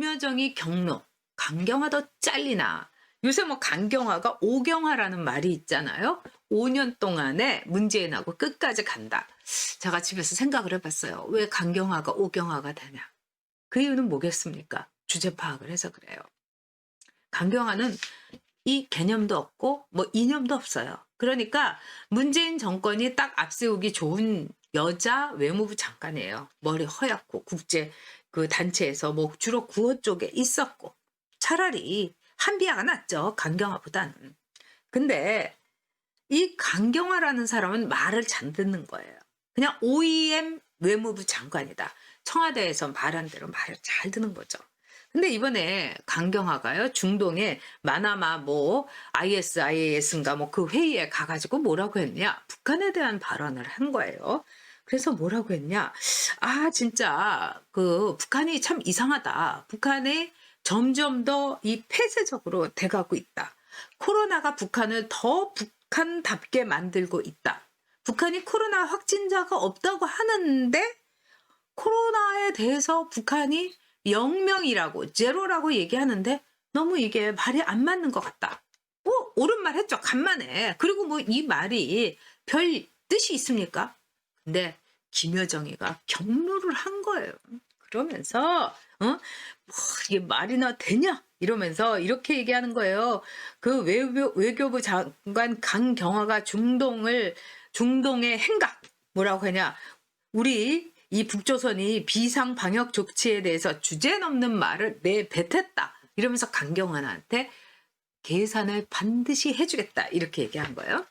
김여정이 경로, 강경화도 잘리나. 요새 뭐 강경화가 오경화라는 말이 있잖아요. 5년 동안에 문재인하고 끝까지 간다. 제가 집에서 생각을 해봤어요. 왜 강경화가 오경화가 되냐. 그 이유는 뭐겠습니까? 주제 파악을 해서 그래요. 강경화는 이 개념도 없고 뭐 이념도 없어요. 그러니까 문재인 정권이 딱 앞세우기 좋은 여자 외무부 장관이에요. 머리 허옇고 국제 그 단체에서 뭐 주로 구호 쪽에 있었고 차라리 한비아가 낫죠. 강경화보다는. 근데 이 강경화라는 사람은 말을 잘 듣는 거예요. 그냥 OEM 외무부 장관이다. 청와대에서 말한 대로 말을 잘 듣는 거죠. 근데 이번에 강경화가요, 중동에 마나마 뭐 ISIS인가 뭐 그 회의에 가가지고 뭐라고 했냐, 북한에 대한 발언을 한 거예요. 그래서 뭐라고 했냐, 아 진짜 그 북한이 참 이상하다. 북한이 점점 더 이 폐쇄적으로 돼가고 있다. 코로나가 북한을 더 북한답게 만들고 있다. 북한이 코로나 확진자가 없다고 하는데 코로나에 대해서 북한이 0명이라고 제로라고 얘기하는데 너무 이게 말이 안 맞는 것 같다. 옳은 말 했죠. 간만에. 그리고 뭐 이 말이 별 뜻이 있습니까? 근데 김여정이가 경로를 한 거예요. 그러면서 뭐 이게 말이나 되냐? 이러면서 이렇게 얘기하는 거예요. 그 외교부 장관 강경화가 중동의 행각 뭐라고 하냐? 우리 이 북조선이 비상 방역 조치에 대해서 주제넘는 말을 내뱉었다. 이러면서 강경화한테 계산을 반드시 해주겠다. 이렇게 얘기한 거예요.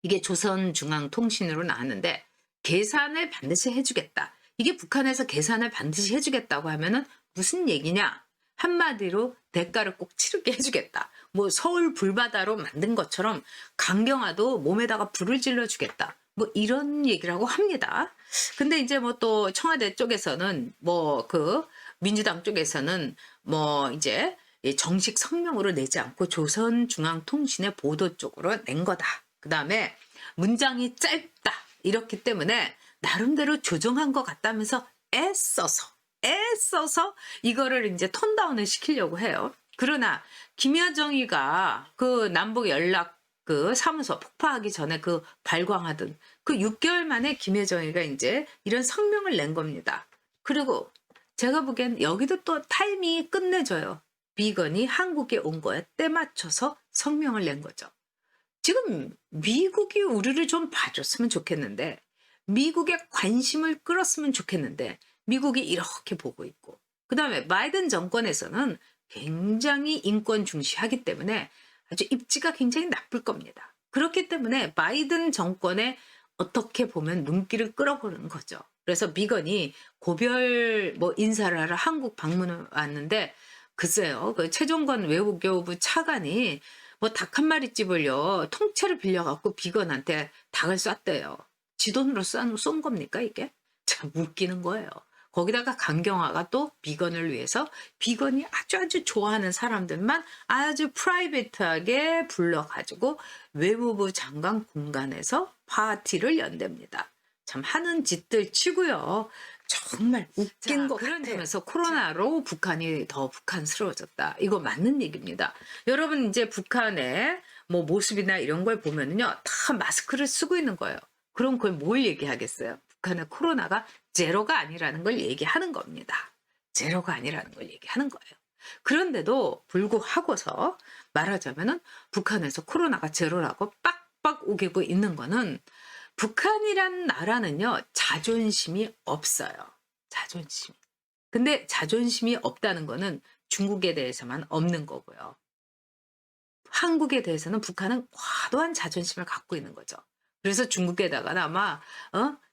이게 조선중앙통신으로 나왔는데 계산을 반드시 해주겠다. 이게 북한에서 계산을 반드시 해주겠다고 하면은 무슨 얘기냐? 한마디로 대가를 꼭 치르게 해주겠다. 뭐 서울 불바다로 만든 것처럼 강경화도 몸에다가 불을 질러주겠다. 뭐 이런 얘기라고 합니다. 근데 이제 뭐 또 청와대 쪽에서는 뭐 그 민주당 쪽에서는 뭐 이제 정식 성명으로 내지 않고 조선중앙통신의 보도 쪽으로 낸 거다. 그 다음에 문장이 짧다. 이렇기 때문에 나름대로 조정한 것 같다면서 애써서 이거를 이제 톤다운을 시키려고 해요. 그러나 김여정이가 그 남북 연락 그 사무소 폭파하기 전에 그 발광하던 그 6개월 만에 김여정이가 이제 이런 성명을 낸 겁니다. 그리고 제가 보기엔 여기도 또 타이밍이 끝내줘요. 비건이 한국에 온 거에 때 맞춰서 성명을 낸 거죠. 지금 미국이 우리를 좀 봐줬으면 좋겠는데 미국의 관심을 끌었으면 좋겠는데 미국이 이렇게 보고 있고 그 다음에 바이든 정권에서는 굉장히 인권 중시하기 때문에 아주 입지가 굉장히 나쁠 겁니다. 그렇기 때문에 바이든 정권에 어떻게 보면 눈길을 끌어보는 거죠. 그래서 비건이 고별 뭐 인사를 하러 한국 방문을 왔는데 글쎄요. 그 최종건 외교부 차관이 뭐 닭 한 마리 집을요. 통째로 빌려갖고 비건한테 닭을 쐈대요. 지 돈으로 쏜 겁니까 이게? 참 웃기는 거예요. 거기다가 강경화가 또 비건을 위해서 비건이 아주 좋아하는 사람들만 아주 프라이빗하게 불러가지고 외무부 장관 공간에서 파티를 연답니다. 참 하는 짓들 치고요. 정말 웃긴 것 같아면서 코로나로 북한이 더 북한스러워졌다. 이거 맞는 얘기입니다. 여러분 이제 북한의 뭐 모습이나 이런 걸 보면은요. 다 마스크를 쓰고 있는 거예요. 그럼 그걸 뭘 얘기하겠어요? 북한의 코로나가 제로가 아니라는 걸 얘기하는 겁니다. 제로가 아니라는 걸 얘기하는 거예요. 그런데도 불구하고서 말하자면은 북한에서 코로나가 제로라고 빡빡 우기고 있는 거는 북한이란 나라는요, 자존심이 없어요. 자존심. 근데 자존심이 없다는 거는 중국에 대해서만 없는 거고요. 한국에 대해서는 북한은 과도한 자존심을 갖고 있는 거죠. 그래서 중국에다가 아마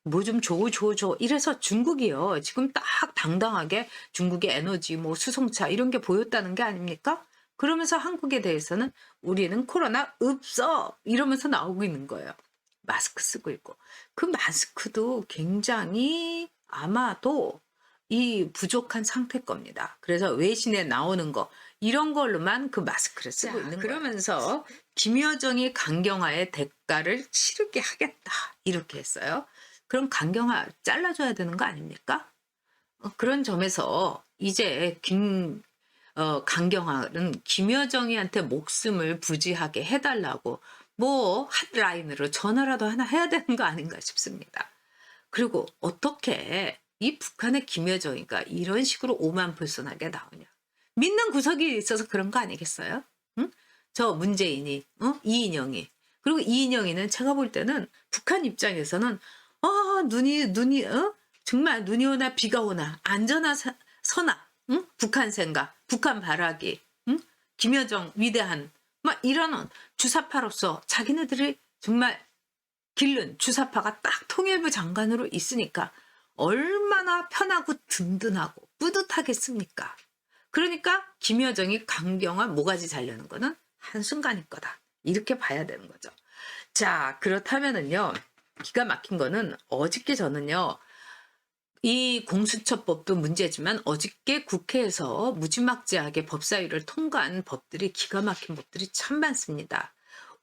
뭐 좀 줘 이래서 중국이요 지금 딱 당당하게 중국의 에너지 뭐 수송차 이런 게 보였다는 게 아닙니까? 그러면서 한국에 대해서는 우리는 코로나 없어 이러면서 나오고 있는 거예요. 마스크 쓰고 있고 그 마스크도 굉장히 아마도 이 부족한 상태 겁니다. 그래서 외신에 나오는 거 이런 걸로만 그 마스크를 쓰고 있는 거예요. 그러면서 김여정이 강경화의 대가를 치르게 하겠다 이렇게 했어요. 그럼 강경화 잘라줘야 되는 거 아닙니까? 그런 점에서 이제 강경화는 김여정이한테 목숨을 부지하게 해달라고 뭐 핫라인으로 전화라도 하나 해야 되는 거 아닌가 싶습니다. 그리고 어떻게 이 북한의 김여정이가 이런 식으로 오만불손하게 나오냐. 믿는 구석이 있어서 그런 거 아니겠어요? 응? 저 문재인이, 이인영이. 그리고 이인영이는 제가 볼 때는 북한 입장에서는 눈이 정말 눈이 오나 비가 오나 안전하 서나 응? 북한 생각, 북한 바라기, 응? 김여정 위대한 막 이런 주사파로서 자기네들이 정말 기른 주사파가 딱 통일부 장관으로 있으니까 얼마나 편하고 든든하고 뿌듯하겠습니까? 그러니까 김여정이 강경화 모가지 자르는 거는 한순간일 거다. 이렇게 봐야 되는 거죠. 자, 그렇다면은요. 기가 막힌 거는 어저께 저는요. 이 공수처법도 문제지만 어저께 국회에서 무지막지하게 법사위를 통과한 법들이 기가 막힌 법들이 참 많습니다.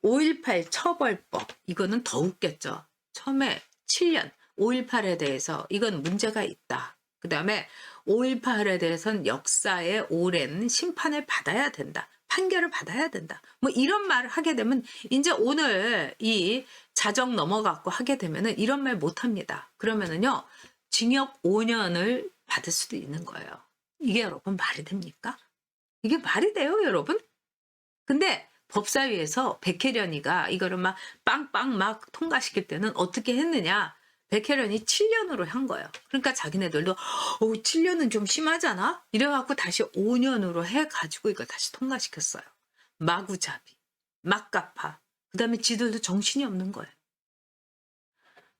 5.18 처벌법 이거는 더 웃겼죠. 처음에 7년 5.18에 대해서 이건 문제가 있다. 그 다음에 5.18에 대해서는 역사의 오랜 심판을 받아야 된다. 판결을 받아야 된다. 뭐 이런 말을 하게 되면 이제 오늘 이 자정 넘어갖고 하게 되면은 이런 말 못합니다. 그러면은요 징역 5년을 받을 수도 있는 거예요. 이게 여러분 말이 됩니까? 이게 말이 돼요 여러분? 근데 법사위에서 백혜련이가 이거를 막 빵빵 막 통과시킬 때는 어떻게 했느냐. 백혜련이 7년으로 한 거예요. 그러니까 자기네들도 7년은 좀 심하잖아? 이래갖고 다시 5년으로 해가지고 이걸 다시 통과시켰어요. 마구잡이, 막가파. 그 다음에 지들도 정신이 없는 거예요.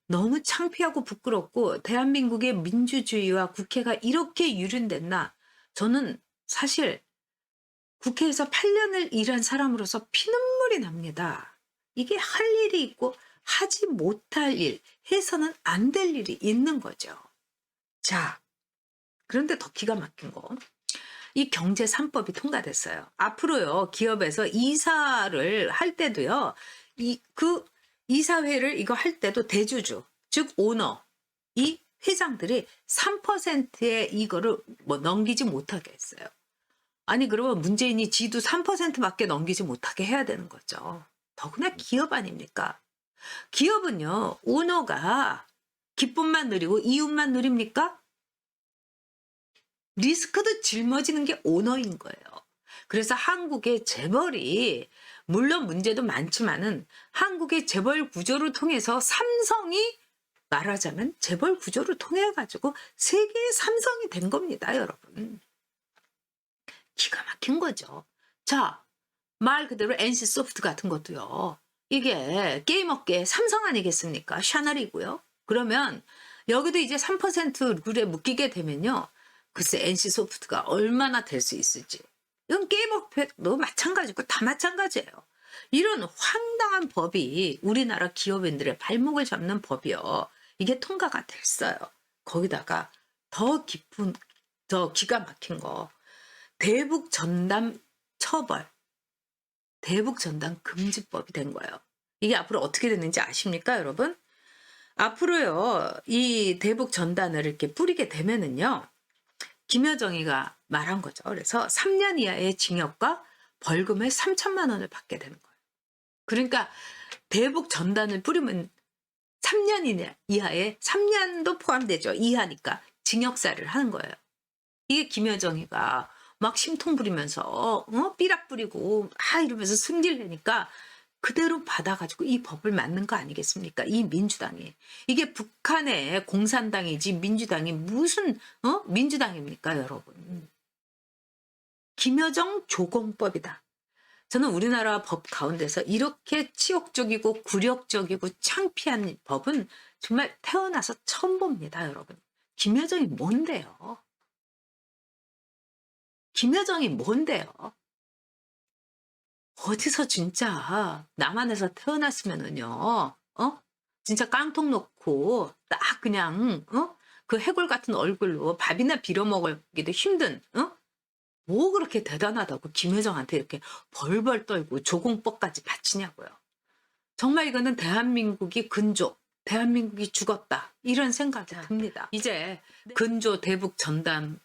너무 창피하고 부끄럽고 대한민국의 민주주의와 국회가 이렇게 유린됐나. 저는 사실 국회에서 8년을 일한 사람으로서 피눈물이 납니다. 이게 할 일이 있고 하지 못할 일, 해서는 안 될 일이 있는 거죠. 자, 그런데 더 기가 막힌 거. 이 경제 3법이 통과됐어요. 앞으로요, 기업에서 이사를 할 때도요, 이사회를 이거 할 때도 대주주, 즉 오너, 이 회장들이 3%의 이거를 뭐 넘기지 못하게 했어요. 아니 그러면 문재인이 지도 3%밖에 넘기지 못하게 해야 되는 거죠. 더구나 기업 아닙니까? 기업은요. 오너가 기쁨만 누리고 이윤만 누립니까? 리스크도 짊어지는 게 오너인 거예요. 그래서 한국의 재벌이 물론 문제도 많지만은 한국의 재벌 구조를 통해서 삼성이 말하자면 재벌 구조를 통해 가지고 세계의 삼성이 된 겁니다, 여러분. 기가 막힌 거죠. 자, 말 그대로 NC소프트 같은 것도요. 이게 게임 업계 삼성 아니겠습니까? 샤넬이고요. 그러면 여기도 이제 3% 룰에 묶이게 되면요. 글쎄 NC소프트가 얼마나 될 수 있을지. 이건 게임 업계도 마찬가지고 다 마찬가지예요. 이런 황당한 법이 우리나라 기업인들의 발목을 잡는 법이요. 이게 통과가 됐어요. 거기다가 더 기가 막힌 거. 대북 전단 처벌, 대북 전단 금지법이 된 거예요. 이게 앞으로 어떻게 됐는지 아십니까, 여러분? 앞으로요, 이 대북 전단을 이렇게 뿌리게 되면은요, 김여정이가 말한 거죠. 그래서 3년 이하의 징역과 벌금을 3천만 원을 받게 되는 거예요. 그러니까 대북 전단을 뿌리면 3년 이하에 3년도 포함되죠. 이하니까 징역살을 하는 거예요. 이게 김여정이가 막 심통 부리면서 삐락 부리고 이러면서 승질내니까 그대로 받아가지고 이 법을 만든 거 아니겠습니까? 이 민주당이. 이게 북한의 공산당이지 민주당이 무슨 민주당입니까, 여러분? 김여정 조공법이다. 저는 우리나라 법 가운데서 이렇게 치욕적이고 굴욕적이고 창피한 법은 정말 태어나서 처음 봅니다, 여러분. 김여정이 뭔데요? 김여정이 뭔데요? 어디서 진짜 남한에서 태어났으면은요, 진짜 깡통 놓고 딱 그냥, 그 해골 같은 얼굴로 밥이나 빌어 먹기도 힘든, 뭐 그렇게 대단하다고 김여정한테 이렇게 벌벌 떨고 조공법까지 바치냐고요. 정말 이거는 대한민국이 근조, 대한민국이 죽었다. 이런 생각이 듭니다. 이제 근조 대북 전단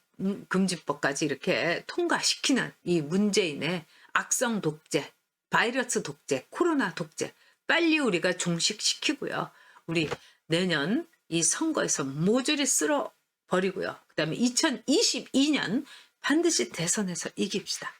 금지법까지 이렇게 통과시키는 이 문재인의 악성 독재, 바이러스 독재, 코로나 독재 빨리 우리가 종식시키고요. 우리 내년 이 선거에서 모조리 쓸어버리고요. 그다음에 2022년 반드시 대선에서 이깁시다.